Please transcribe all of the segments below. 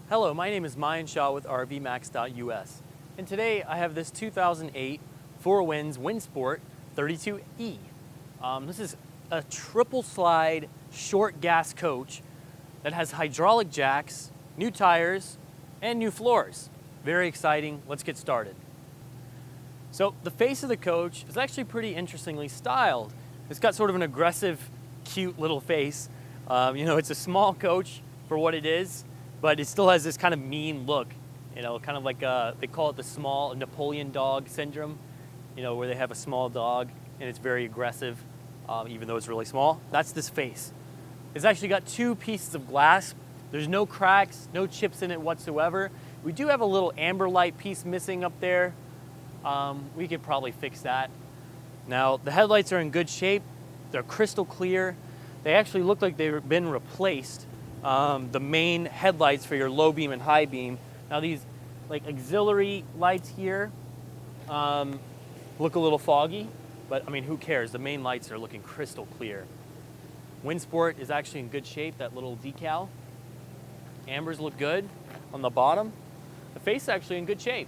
Hello, my name is Mayan Shaw with RVMax.us, and today I have this 2008 Four Winds Windsport 32E. This is a triple slide short gas coach that has hydraulic jacks, new tires, and new floors. Very exciting. Let's get started. So the face of the coach is actually pretty interestingly styled. It's got sort of an aggressive, cute little face. It's a small coach for what it is, but it still has this kind of mean look, kind of like they call it the small Napoleon dog syndrome, where they have a small dog and it's very aggressive, even though it's really small. That's this face. It's actually got two pieces of glass. There's no cracks, no chips in it whatsoever. We do have a little amber light piece missing up there. We could probably fix that. Now, the headlights are in good shape. They're crystal clear. They actually look like they've been replaced. The main headlights for your low beam and high beam. Now these like auxiliary lights here look a little foggy, but I mean, who cares? The main lights are looking crystal clear. Windsport is actually in good shape, that little decal. Ambers look good on the bottom. The face is actually in good shape.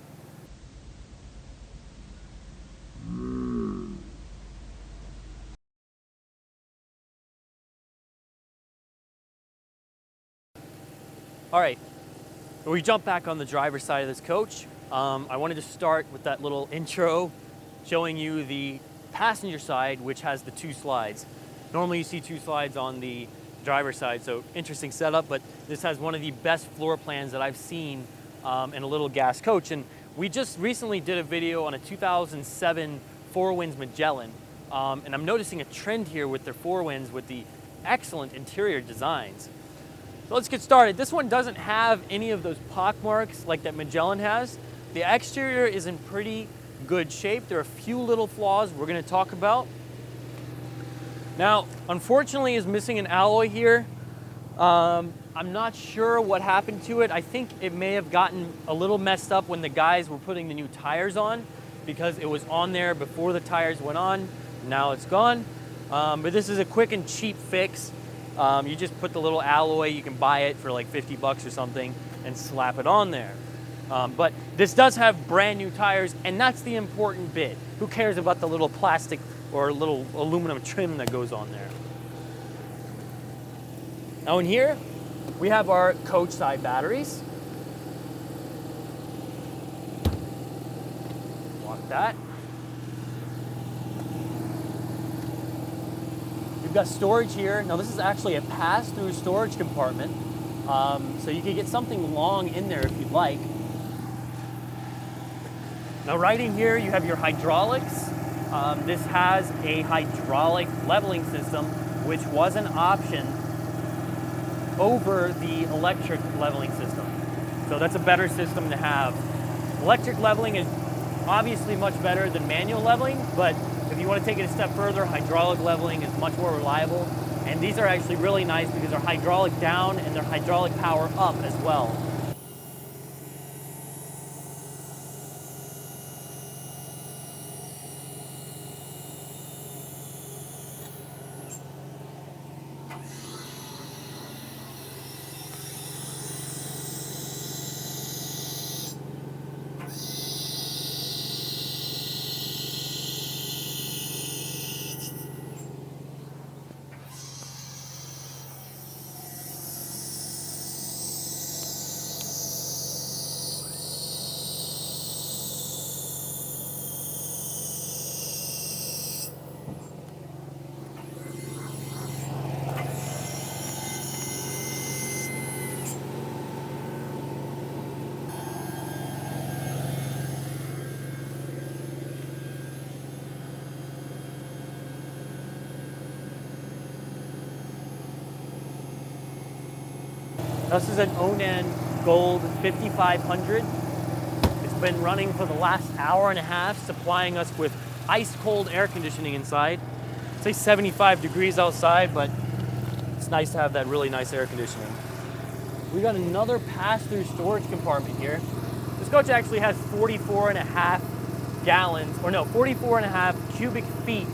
All right, we jump back on the driver's side of this coach. I wanted to start with that little intro showing you the passenger side, which has the two slides. Normally you see two slides on the driver's side, so interesting setup, but this has one of the best floor plans that I've seen in a little gas coach. And we just recently did a video on a 2007 Four Winds Magellan, and I'm noticing a trend here with their Four Winds with the excellent interior designs. So let's get started. This one doesn't have any of those pock marks like that Magellan has. The exterior is in pretty good shape. There are a few little flaws we're going to talk about. Now, unfortunately, is missing an alloy here. I'm not sure what happened to it. I think it may have gotten a little messed up when the guys were putting the new tires on, because it was on there before the tires went on. Now it's gone. But this is a quick and cheap fix. You just put the little alloy, you can buy it for like 50 bucks or something, and slap it on there. But this does have brand new tires, and that's the important bit. Who cares about the little plastic or little aluminum trim that goes on there? Now in here, we have our coach side batteries. Lock that. We've got storage here. Now this is actually a pass-through storage compartment, so you can get something long in there if you'd like. Now right in here you have your hydraulics. This has a hydraulic leveling system, which was an option over the electric leveling system. So that's a better system to have. Electric leveling is obviously much better than manual leveling, but if you want to take it a step further, hydraulic leveling is much more reliable. And these are actually really nice because they're hydraulic down and they're hydraulic power up as well. This is an Onan Gold 5500. It's been running for the last hour and a half, supplying us with ice cold air conditioning inside. It's like 75 degrees outside, but it's nice to have that really nice air conditioning. We got another pass-through storage compartment here. This coach actually has 44.5 gallons, or no, 44.5 cubic feet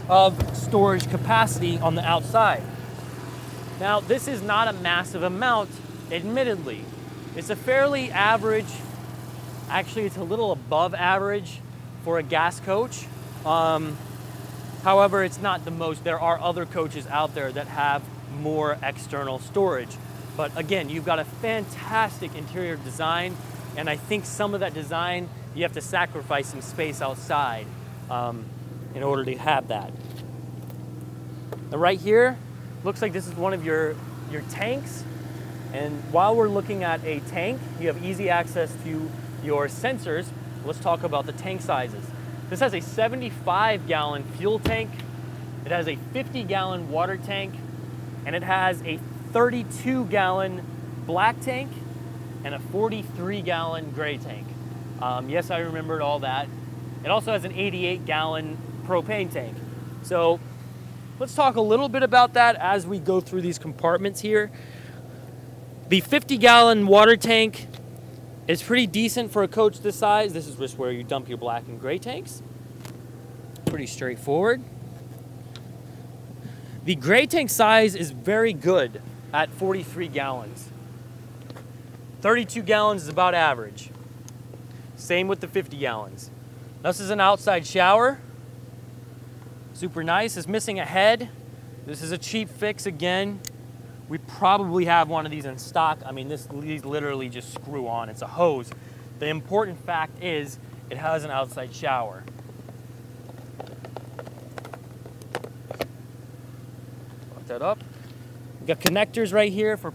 of storage capacity on the outside. Now, this is not a massive amount, admittedly, it's a fairly average, actually it's a little above average for a gas coach. However, it's not the most. There are other coaches out there that have more external storage. But again, you've got a fantastic interior design, and I think some of that design, you have to sacrifice some space outside in order to have that. Now right here, looks like this is one of your tanks. And while we're looking at a tank, you have easy access to your sensors. Let's talk about the tank sizes. This has a 75-gallon fuel tank, it has a 50-gallon water tank, and it has a 32-gallon black tank and a 43-gallon gray tank. Yes, I remembered all that. It also has an 88-gallon propane tank. So let's talk a little bit about that as we go through these compartments here. The 50-gallon water tank is pretty decent for a coach this size. This is just where you dump your black and gray tanks. Pretty straightforward. The gray tank size is very good at 43 gallons. 32 gallons is about average. Same with the 50 gallons. This is an outside shower. Super nice. It's missing a head. This is a cheap fix again. We probably have one of these in stock. I mean, these literally just screw on. It's a hose. The important fact is it has an outside shower. Put that up. We've got connectors right here for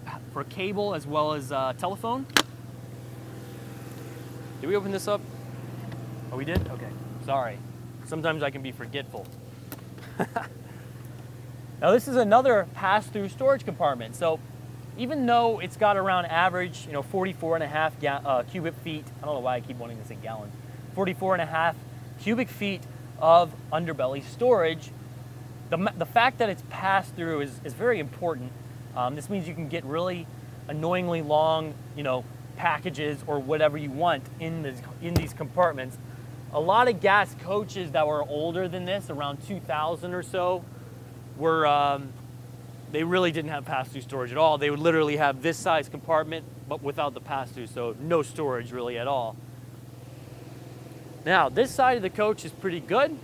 cable as well as telephone. Did we open this up? Oh, we did? Okay. Sorry. Sometimes I can be forgetful. Now this is another pass-through storage compartment. So even though it's got around average, 44 and a half cubic feet, I don't know why I keep wanting to say gallons, 44 and a half cubic feet of underbelly storage, the fact that it's passed through is very important. This means you can get really annoyingly long, packages or whatever you want in these compartments. A lot of gas coaches that were older than this, around 2000 or so, they really didn't have pass-through storage at all. They would literally have this size compartment, but without the pass-through, so no storage really at all. Now, this side of the coach is pretty good.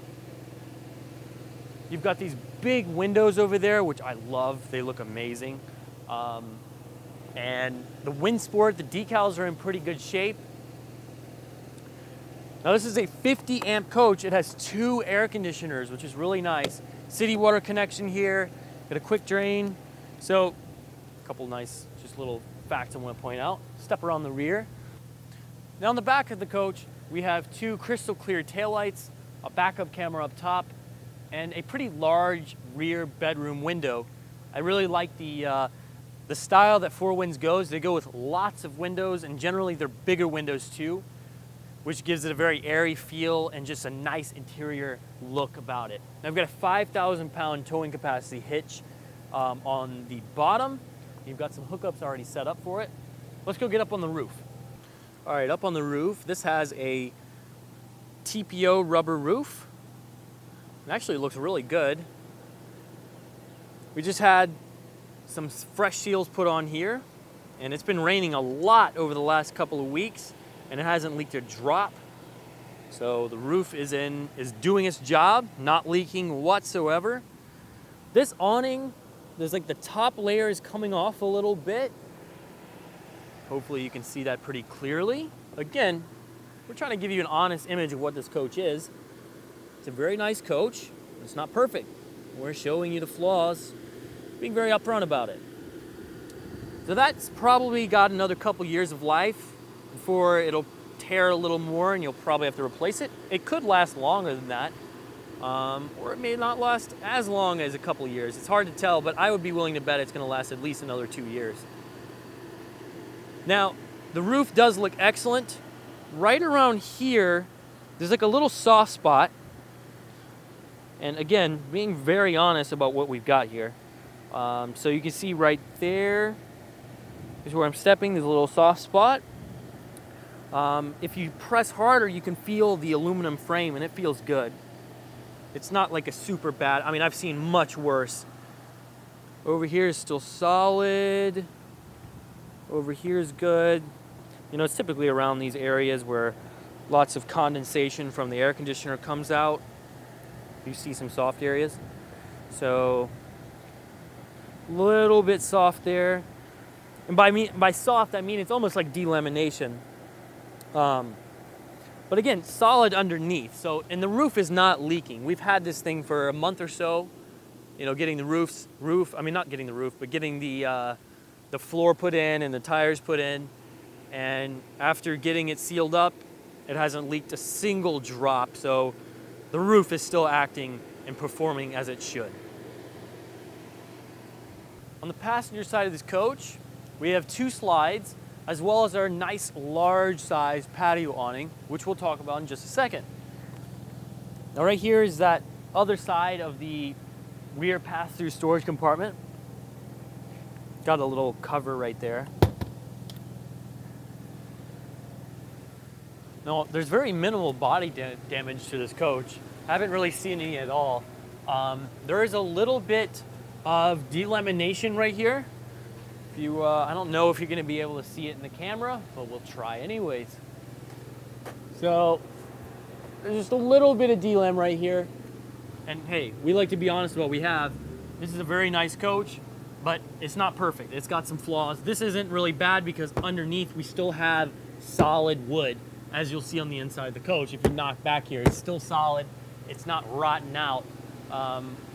You've got these big windows over there, which I love. They look amazing. And the Windsport, the decals are in pretty good shape. Now, this is a 50 amp coach. It has 2 air conditioners, which is really nice. City water connection here, got a quick drain. So a couple nice, just little facts I want to point out. Step around the rear. Now on the back of the coach, we have 2 crystal clear taillights, a backup camera up top, and a pretty large rear bedroom window. I really like the style that Four Winds goes. They go with lots of windows, and generally they're bigger windows too, which gives it a very airy feel and just a nice interior look about it. Now I've got a 5,000-pound towing capacity hitch on the bottom. You've got some hookups already set up for it. Let's go get up on the roof. All right, up on the roof, this has a TPO rubber roof. It actually looks really good. We just had some fresh seals put on here, and it's been raining a lot over the last couple of weeks, and it hasn't leaked a drop. So the roof is doing its job, not leaking whatsoever. This awning, there's like the top layer is coming off a little bit. Hopefully you can see that pretty clearly. Again, we're trying to give you an honest image of what this coach is. It's a very nice coach. It's not perfect. We're showing you the flaws, being very upfront about it. So that's probably got another couple years of life before it'll tear a little more and you'll probably have to replace it. It could last longer than that, or it may not last as long as a couple years. It's hard to tell, but I would be willing to bet it's going to last at least another 2 years. Now, the roof does look excellent. Right around here, there's like a little soft spot. And again, being very honest about what we've got here. So you can see right there is where I'm stepping. There's a little soft spot. If you press harder, you can feel the aluminum frame, and it feels good. It's not like a super bad, I mean, I've seen much worse. Over here is still solid. Over here is good. You know, it's typically around these areas where lots of condensation from the air conditioner comes out. You see some soft areas. So, a little bit soft there. And by soft, I mean it's almost like delamination. But again, solid underneath. So, and the roof is not leaking. We've had this thing for a month or so. You know, getting the floor put in and the tires put in. And after getting it sealed up, it hasn't leaked a single drop. So the roof is still acting and performing as it should. On the passenger side of this coach, we have 2 slides, as well as our nice large size patio awning, which we'll talk about in just a second. Now right here is that other side of the rear pass-through storage compartment. Got a little cover right there. Now, there's very minimal body damage to this coach. Haven't really seen any at all. There is a little bit of delamination right here. If you, I don't know if you're gonna be able to see it in the camera, but we'll try anyways. So, there's just a little bit of delam right here. And hey, we like to be honest about what we have. This is a very nice coach, but it's not perfect. It's got some flaws. This isn't really bad because underneath we still have solid wood, as you'll see on the inside of the coach. If you knock back here, it's still solid. It's not rotten out,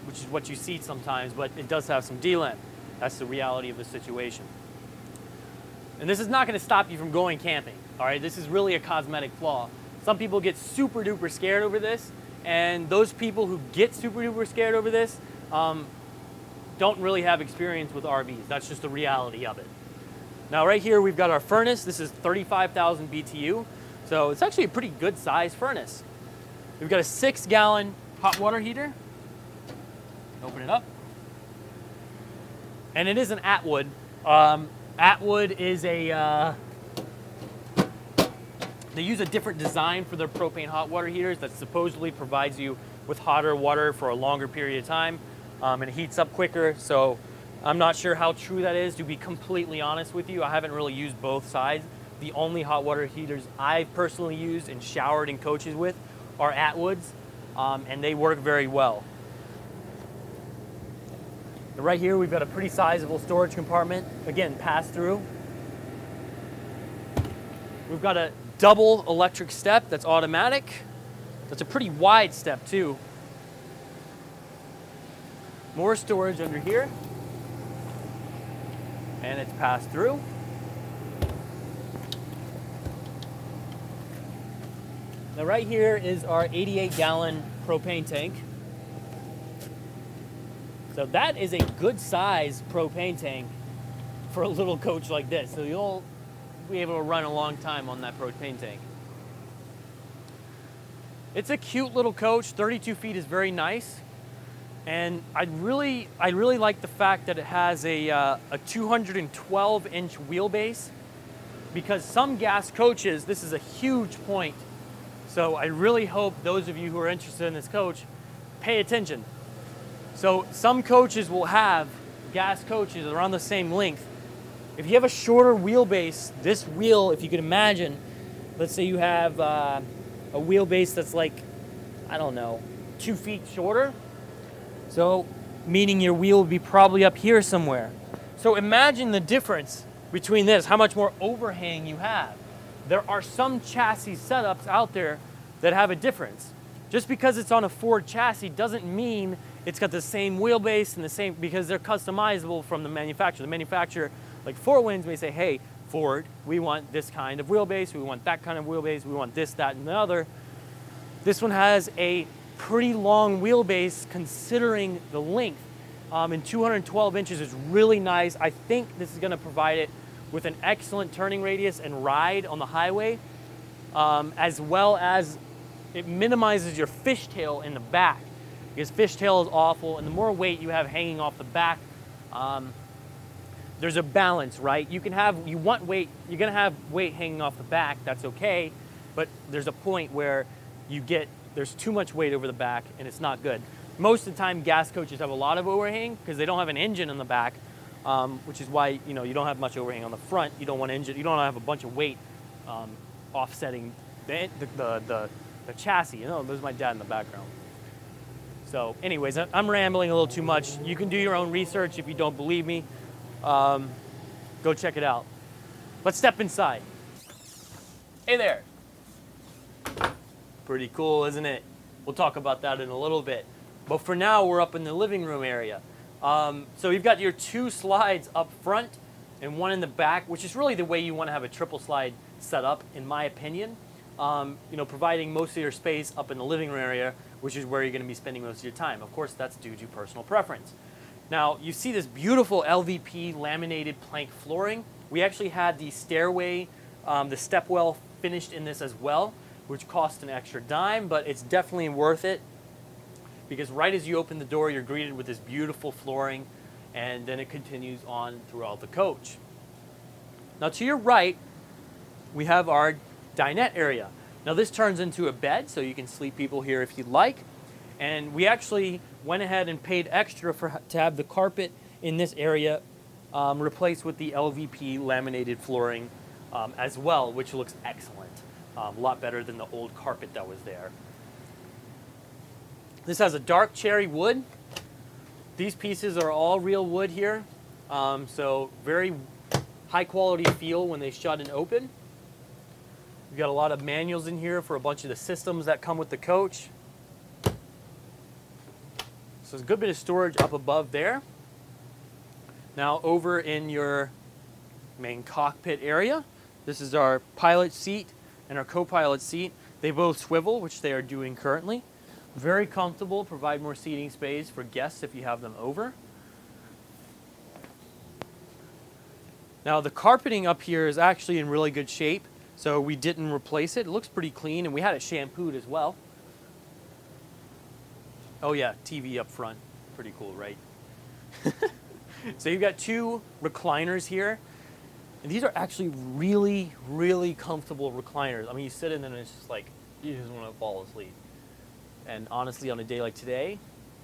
which is what you see sometimes, but it does have some delam. That's the reality of the situation. And this is not gonna stop you from going camping, all right? This is really a cosmetic flaw. Some people get super duper scared over this, and those people who get super duper scared over this don't really have experience with RVs. That's just the reality of it. Now right here we've got our furnace. This is 35,000 BTU, so it's actually a pretty good size furnace. We've got a 6-gallon hot water heater. Open it up. And it is an Atwood. Atwood is a, they use a different design for their propane hot water heaters that supposedly provides you with hotter water for a longer period of time, and it heats up quicker. So I'm not sure how true that is, to be completely honest with you. I haven't really used both sides. The only hot water heaters I've personally used and showered in coaches with are Atwoods, and they work very well. And right here we've got a pretty sizable storage compartment. Again, pass through. We've got a double electric step that's automatic. That's a pretty wide step too. More storage under here. And it's passed through. Now right here is our 88-gallon propane tank. So that is a good size propane tank for a little coach like this. So you'll be able to run a long time on that propane tank. It's a cute little coach. 32 feet is very nice. And I really like the fact that it has a 212-inch wheelbase, because some gas coaches, this is a huge point. So I really hope those of you who are interested in this coach pay attention. So some coaches will have, gas coaches around the same length. If you have a shorter wheelbase, this wheel, if you can imagine, let's say you have a wheelbase that's like, I don't know, 2 feet shorter. So meaning your wheel would be probably up here somewhere. So imagine the difference between this, how much more overhang you have. There are some chassis setups out there that have a difference. Just because it's on a Ford chassis doesn't mean it's got the same wheelbase and the same, because they're customizable from the manufacturer. The manufacturer, like Four Winds, may say, hey, Ford, we want this kind of wheelbase, we want that kind of wheelbase, we want this, that, and the other. This one has a pretty long wheelbase considering the length, and 212 inches is really nice. I think this is gonna provide it with an excellent turning radius and ride on the highway, as well as it minimizes your fishtail in the back, because fishtail is awful, and the more weight you have hanging off the back, there's a balance, right? You want weight, you're gonna have weight hanging off the back, that's okay, but there's a point where there's too much weight over the back and it's not good. Most of the time gas coaches have a lot of overhang because they don't have an engine in the back, which is why you don't have much overhang on the front. You don't want to you don't want to have a bunch of weight offsetting the chassis. There's my dad in the background. So anyways, I'm rambling a little too much. You can do your own research if you don't believe me. Go check it out. Let's step inside. Hey there. Pretty cool, isn't it? We'll talk about that in a little bit. But for now, we're up in the living room area. So you've got your 2 slides up front and 1 in the back, which is really the way you want to have a triple slide set up, in my opinion. Providing most of your space up in the living room area, which is where you're going to be spending most of your time. Of course, that's due to personal preference. Now, you see this beautiful LVP laminated plank flooring. We actually had the stairway, the stepwell finished in this as well, which cost an extra dime, but it's definitely worth it because right as you open the door, you're greeted with this beautiful flooring, and then it continues on throughout the coach. Now, to your right, we have our dinette area. Now, this turns into a bed, so you can sleep people here if you'd like. And we actually went ahead and paid extra to have the carpet in this area replaced with the LVP laminated flooring as well, which looks excellent. A lot better than the old carpet that was there. This has a dark cherry wood. These pieces are all real wood here, so very high quality feel when they shut and open. We've got a lot of manuals in here for a bunch of the systems that come with the coach. So there's a good bit of storage up above there. Now over in your main cockpit area, this is our pilot seat and our co-pilot seat. They both swivel, which they are doing currently. Very comfortable, provide more seating space for guests if you have them over. Now the carpeting up here is actually in really good shape, so we didn't replace it. It looks pretty clean, and we had it shampooed as well. Oh yeah, TV up front. Pretty cool, right? So you've got 2 recliners here. And these are actually really, really comfortable recliners. I mean, you sit in them and it's just like, you just want to fall asleep. And honestly, on a day like today,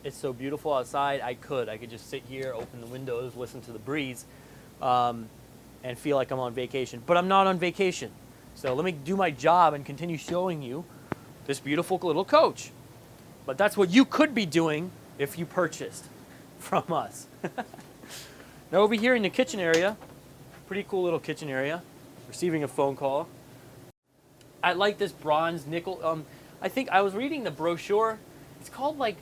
it's so beautiful outside, I could just sit here, open the windows, listen to the breeze, and feel like I'm on vacation. But I'm not on vacation. So let me do my job and continue showing you this beautiful little coach. But that's what you could be doing if you purchased from us. Now over here in the kitchen area, pretty cool little kitchen area, receiving a phone call. I like this bronze nickel. I think I was reading the brochure. It's called like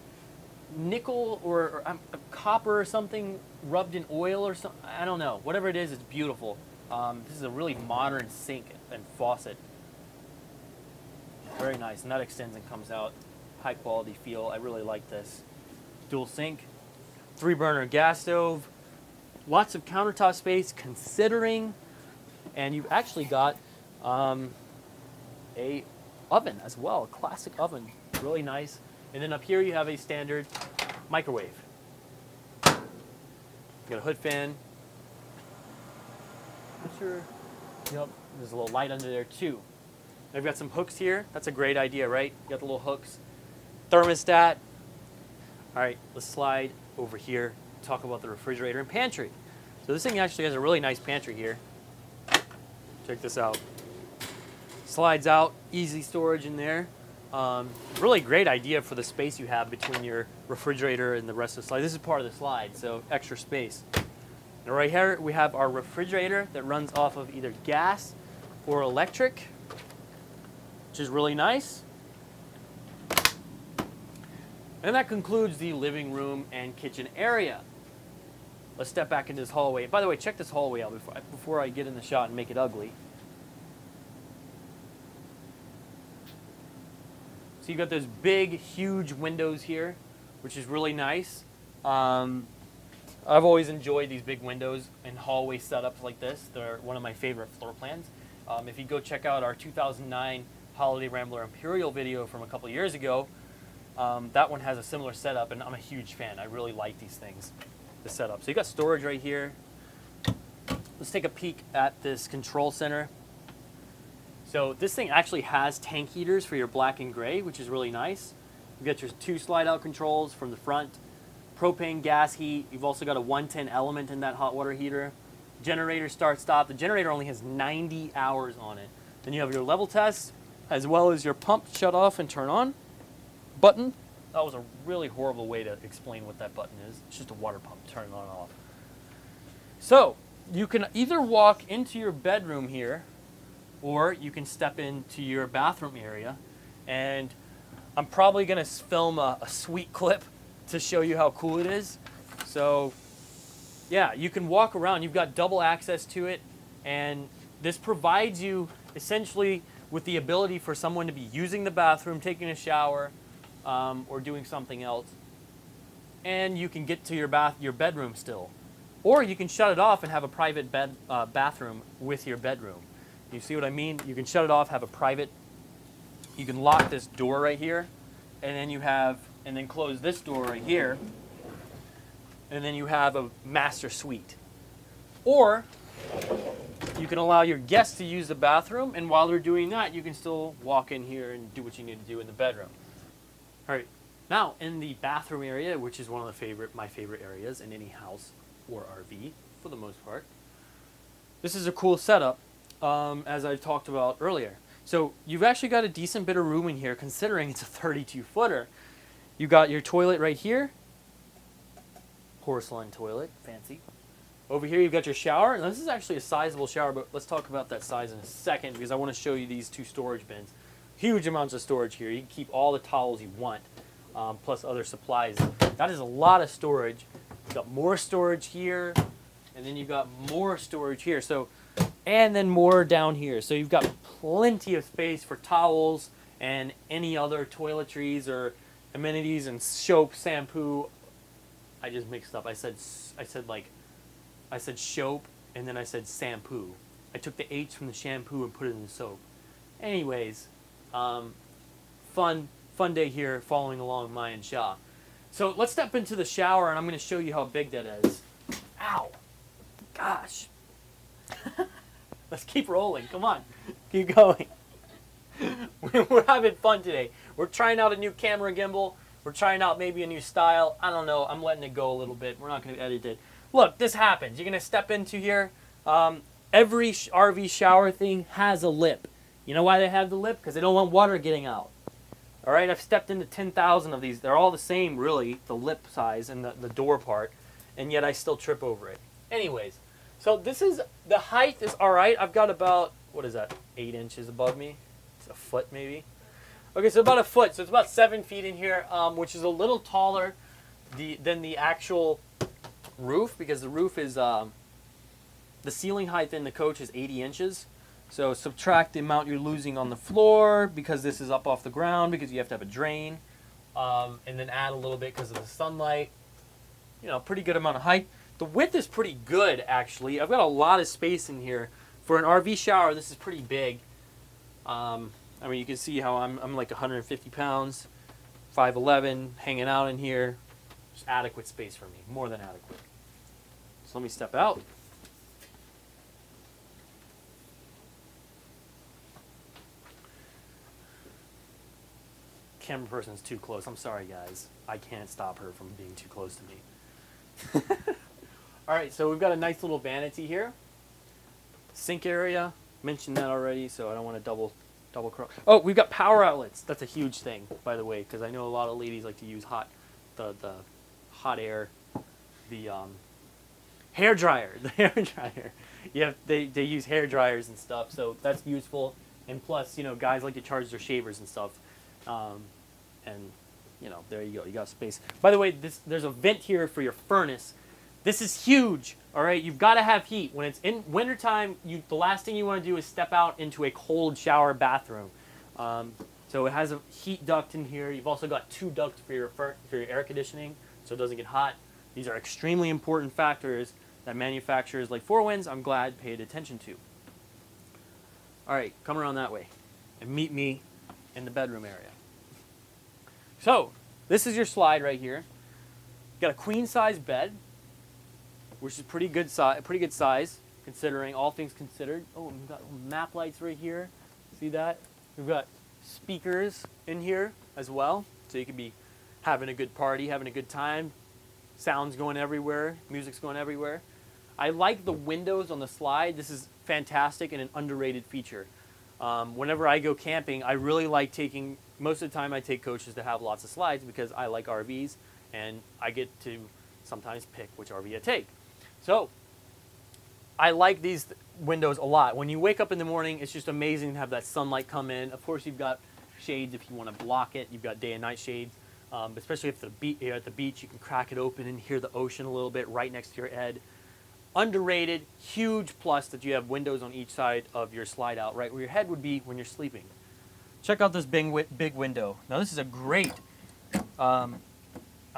nickel or copper or something rubbed in oil or something. I don't know. Whatever it is, it's beautiful. This is a really modern sink and faucet. Very nice, and that extends and comes out. High quality feel. I really like this. Dual sink, 3-burner gas stove, lots of countertop space considering, and you've actually got a oven as well, a classic oven, really nice. And then up here you have a standard microwave. You got a hood fan. Not sure. Yep, there's a little light under there too. Now we've got some hooks here. That's a great idea, right? You got the little hooks. Thermostat. All right, let's slide over here, talk about the refrigerator and pantry. So this thing actually has a really nice pantry here. Check this out. Slides out, easy storage in there. Really great idea for the space you have between your refrigerator and the rest of the slide. This is part of the slide, so extra space. Now right here we have our refrigerator that runs off of either gas or electric, which is really nice. And that concludes the living room and kitchen area. Let's step back into this hallway. By the way, check this hallway out before I get in the shot and make it ugly. So you've got those big, huge windows here, which is really nice. I've always enjoyed these big windows and hallway setups like this. They're one of my favorite floor plans. If you go check out our 2009 Holiday Rambler Imperial video from a couple years ago, that one has a similar setup, and I'm a huge fan. I really like these things, the setup. So you got storage right here. Let's take a peek at this control center. So this thing actually has tank heaters for your black and gray, which is really nice. You get your 2 slide-out controls from the front, propane gas heat. You've also got a 110 element in that hot water heater. Generator start stop. The generator only has 90 hours on it. Then you have your level test, as well as your pump shut off and turn on button. That was a really horrible way to explain what that button is. It's just a water pump, turn it on and off. So you can either walk into your bedroom here, or you can step into your bathroom area. And I'm probably gonna film a sweet clip to show you how cool it is. So yeah, you can walk around. You've got double access to it, and this provides you essentially with the ability for someone to be using the bathroom, taking a shower, or doing something else, and you can get to your bedroom still, or you can shut it off and have a private bathroom with your bedroom. You see what I mean? You can shut it off, have a private. You can lock this door right here, and then close this door right here, and then you have a master suite. Or you can allow your guests to use the bathroom, and while they're doing that, you can still walk in here and do what you need to do in the bedroom. All right, now in the bathroom area, which is one of my favorite areas in any house or RV for the most part, this is a cool setup, as I talked about earlier. So you've actually got a decent bit of room in here, considering it's a 32-footer. You got your toilet right here, porcelain toilet, fancy. Over here you've got your shower, and this is actually a sizable shower, but let's talk about that size in a second, because I want to show you these two storage bins. Huge amounts of storage here. You can keep all the towels you want, plus other supplies. That is a lot of storage. You've got more storage here, and then you've got more storage here. And then more down here. So you've got plenty of space for towels and any other toiletries or amenities and soap, shampoo. I just mixed up. I said soap, and then I said shampoo. I took the H from the shampoo and put it in the soap. Anyways, fun day here following along Mai and Shah. So let's step into the shower, and I'm going to show you how big that is. Ow. Gosh. Let's keep rolling. Come on. Keep going. We're having fun today. We're trying out a new camera gimbal. We're trying out maybe a new style. I don't know. I'm letting it go a little bit. We're not going to edit it. Look, this happens. You're going to step into here. Every RV shower thing has a lip. You know why they have the lip? Because they don't want water getting out. All right, I've stepped into 10,000 of these. They're all the same, really, the lip size and the door part, and yet I still trip over it. Anyways, so the height is all right. I've got about, 8 inches above me? It's a foot maybe. Okay, so about a foot. So it's about 7 feet in here, which is a little taller than the actual roof, because the roof is, the ceiling height in the coach is 80 inches. So subtract the amount you're losing on the floor, because this is up off the ground, because you have to have a drain, and then add a little bit because of the sunlight. You know, pretty good amount of height. The width is pretty good, actually. I've got a lot of space in here. For an RV shower, this is pretty big. I mean, you can see how I'm like 150 pounds, 5'11", hanging out in here. Just adequate space for me, more than adequate. So let me step out. Camera person's too close. I'm sorry, guys. I can't stop her from being too close to me. All right, so we've got a nice little vanity here. Sink area, mentioned that already, so I don't want to double cross. Oh, we've got power outlets. That's a huge thing, by the way, because I know a lot of ladies like to use the hot air, the hair dryer. The hair dryer. Yeah, they use hair dryers and stuff, so that's useful. And plus, you know, guys like to charge their shavers and stuff. And you know, there you go. You got space. By the way, there's a vent here for your furnace. This is huge. All right, you've got to have heat. When it's in wintertime, the last thing you want to do is step out into a cold shower bathroom. So it has a heat duct in here. You've also got 2 ducts for your air conditioning, so it doesn't get hot. These are extremely important factors that manufacturers like Four Winds, I'm glad, paid attention to. All right, come around that way and meet me in the bedroom area. So this is your slide right here. You've got a queen size bed, which is pretty good size considering all things considered. Oh, we've got map lights right here. See that? We've got speakers in here as well, so you could be having a good party, having a good time, sounds going everywhere, music's going everywhere. I like the windows on the slide. This is fantastic and an underrated feature. Whenever I go camping, I really like taking, most of the time I take coaches that have lots of slides because I like RVs and I get to sometimes pick which RV I take. So I like these windows a lot. When you wake up in the morning, it's just amazing to have that sunlight come in. Of course, you've got shades if you want to block it. You've got day and night shades. Especially if you're at the beach, you can crack it open and hear the ocean a little bit right next to your head. Underrated, huge plus that you have windows on each side of your slide out, right where your head would be when you're sleeping. Check out this big window. Now this is a great, I'm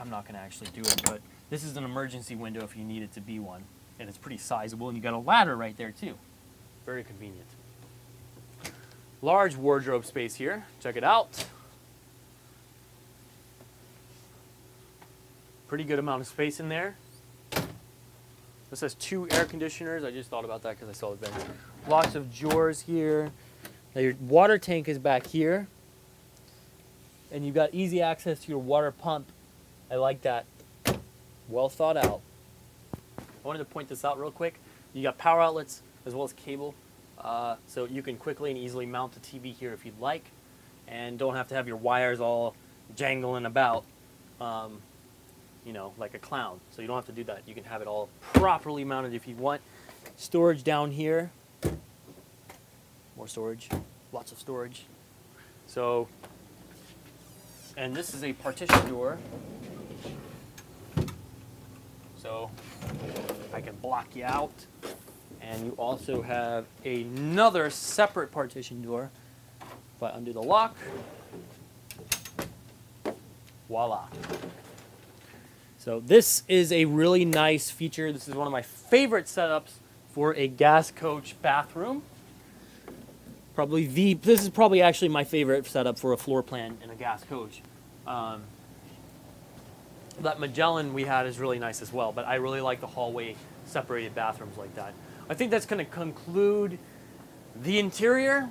not gonna actually do it, but this is an emergency window if you need it to be one. And it's pretty sizable, and you got a ladder right there too. Very convenient. Large wardrobe space here, check it out. Pretty good amount of space in there. This has 2 air conditioners. I just thought about that because I saw the vents. Lots of drawers here. Now your water tank is back here. And you've got easy access to your water pump. I like that. Well thought out. I wanted to point this out real quick. You got power outlets as well as cable. So you can quickly and easily mount the TV here if you'd like. And don't have to have your wires all jangling about. You know, like a clown. So you don't have to do that. You can have it all properly mounted if you want. Storage down here. More storage. Lots of storage. So, and this is a partition door. So I can block you out. And you also have another separate partition door. If I undo the lock, voila. So this is a really nice feature. This is one of my favorite setups for a gas coach bathroom. This is probably actually my favorite setup for a floor plan in a gas coach. That Magellan we had is really nice as well, but I really like the hallway separated bathrooms like that. I think that's going to conclude the interior.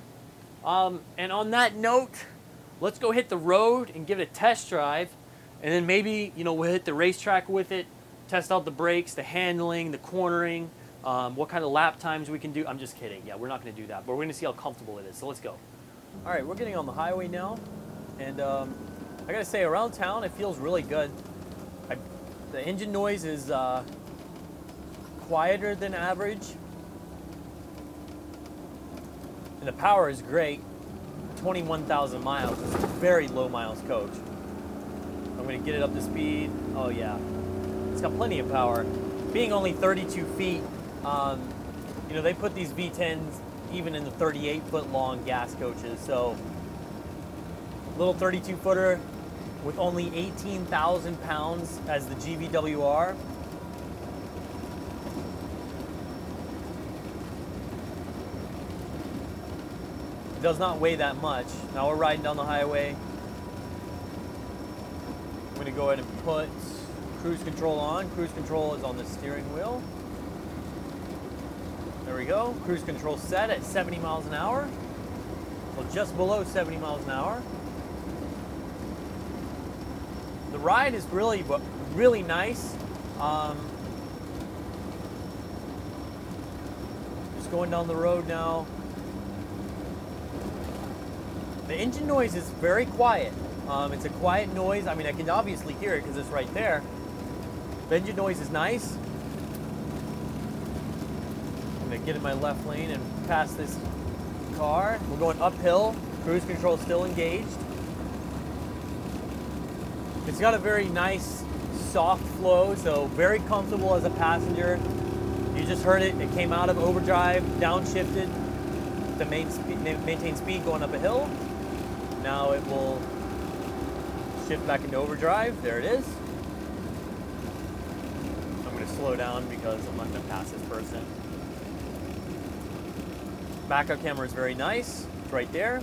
And on that note, let's go hit the road and give it a test drive. And then maybe, we'll hit the racetrack with it, test out the brakes, the handling, the cornering, what kind of lap times we can do. I'm just kidding. Yeah, we're not going to do that, but we're going to see how comfortable it is. So let's go. All right, we're getting on the highway now. And I got to say, around town, it feels really good. The engine noise is quieter than average. And the power is great. 21,000 miles. It's a very low miles coach. I'm going to get it up to speed. Oh yeah, it's got plenty of power. Being only 32 feet, they put these V10s even in the 38-foot long gas coaches. So little 32 footer with only 18,000 pounds as the GVWR. It does not weigh that much. Now we're riding down the highway. I'm going to go ahead and put cruise control on. Cruise control is on the steering wheel. There we go. Cruise control set at 70 miles an hour. Well, just below 70 miles an hour. The ride is really nice. Just going down the road now. The engine noise is very quiet. It's a quiet noise. I mean, I can obviously hear it because it's right there. The engine noise is nice. I'm going to get in my left lane and pass this car. We're going uphill. Cruise control still engaged. It's got a very nice, soft flow, so very comfortable as a passenger. You just heard it. It came out of overdrive, downshifted to maintain speed going up a hill. Now it will shift back into overdrive. There it is. I'm going to slow down because I'm not going to pass this person. Backup camera is very nice. It's right there.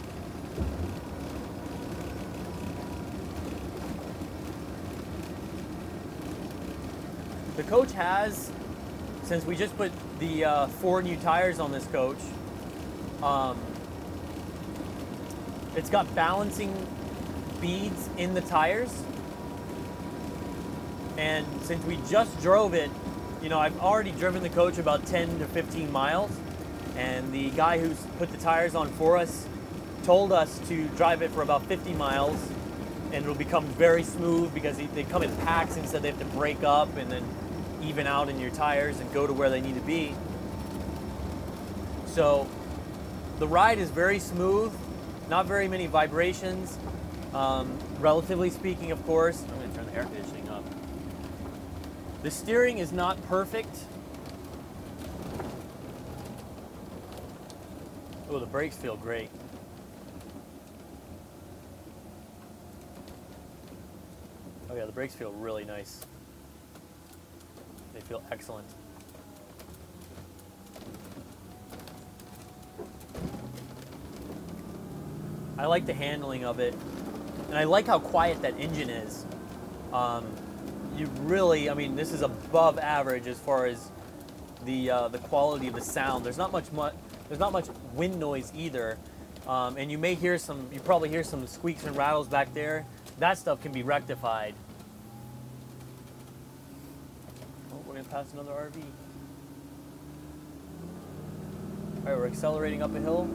The coach has, since we just put the 4 new tires on this coach, it's got balancing beads in the tires, And since we just drove it, you know, I've already driven the coach about 10 to 15 miles, and the guy who's put the tires on for us told us to drive it for about 50 miles, and it'll become very smooth because they come in packs instead they have to break up and then even out in your tires and go to where they need to be. So the ride is very smooth, not very many vibrations, relatively speaking, of course. I'm going to turn the air conditioning up. The steering is not perfect. Oh, the brakes feel great. Oh yeah, the brakes feel really nice. They feel excellent. I like the handling of it, and I like how quiet that engine is. You really, I mean, this is above average as far as the quality of the sound. There's not much wind noise either, and you probably hear some squeaks and rattles back there. That stuff can be rectified. Oh, we're gonna pass another RV. All right, we're accelerating up a hill.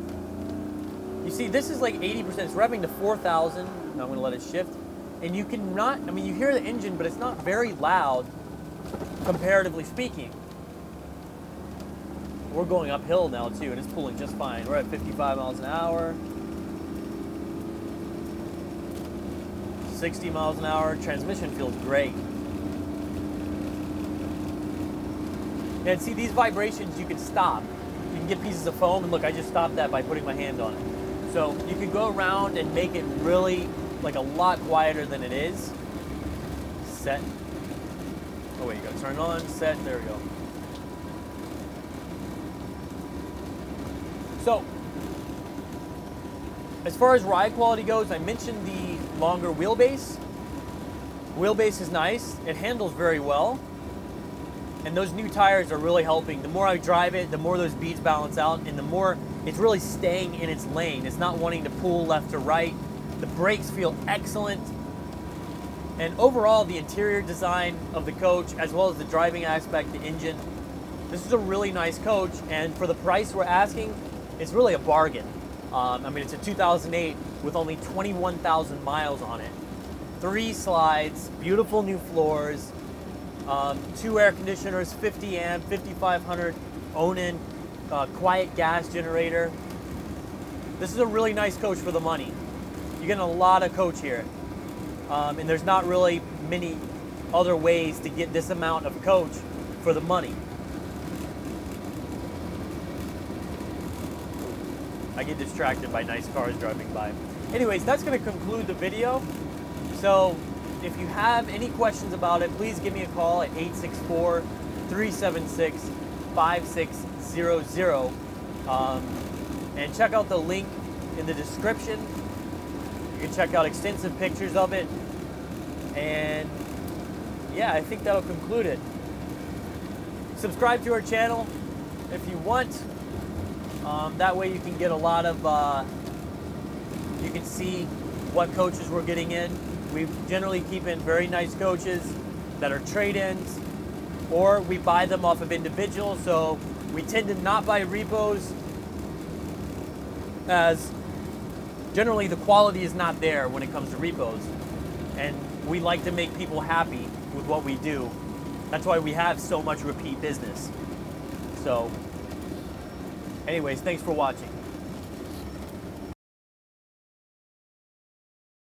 You see, this is like 80%. It's revving to 4,000. Now I'm gonna let it shift. And you cannot, I mean, you hear the engine, but it's not very loud, comparatively speaking. We're going uphill now too, and it's pulling just fine. We're at 55 miles an hour. 60 miles an hour. Transmission feels great. And see, these vibrations you can stop. You can get pieces of foam, and look, I just stopped that by putting my hand on it. So you can go around and make it really, like, a lot quieter than it is. Set. Oh wait, you gotta turn it on, set, there we go. So, as far as ride quality goes, I mentioned the longer wheelbase. Wheelbase is nice, it handles very well, and those new tires are really helping. The more I drive it, the more those beads balance out, and the more it's really staying in its lane. It's not wanting to pull left to right. The brakes feel excellent. And overall, the interior design of the coach, as well as the driving aspect, the engine, this is a really nice coach, and for the price we're asking, it's really a bargain. I mean, it's a 2008 with only 21,000 miles on it. 3 slides, beautiful new floors, 2 air conditioners, 50 amp, 5500 Onan, quiet gas generator. This is a really nice coach for the money. You're getting a lot of coach here. And there's not really many other ways to get this amount of coach for the money. I get distracted by nice cars driving by. Anyways, that's gonna conclude the video. So if you have any questions about it, please give me a call at 864-376-5600. And check out the link in the description. You can check out extensive pictures of it. And yeah, I think that'll conclude it. Subscribe to our channel if you want. That way you can get a lot of, you can see what coaches we're getting in. We generally keep in very nice coaches that are trade-ins, or we buy them off of individuals. So we tend to not buy repos, as generally the quality is not there when it comes to repos. And we like to make people happy with what we do. That's why we have so much repeat business. So anyways, thanks for watching.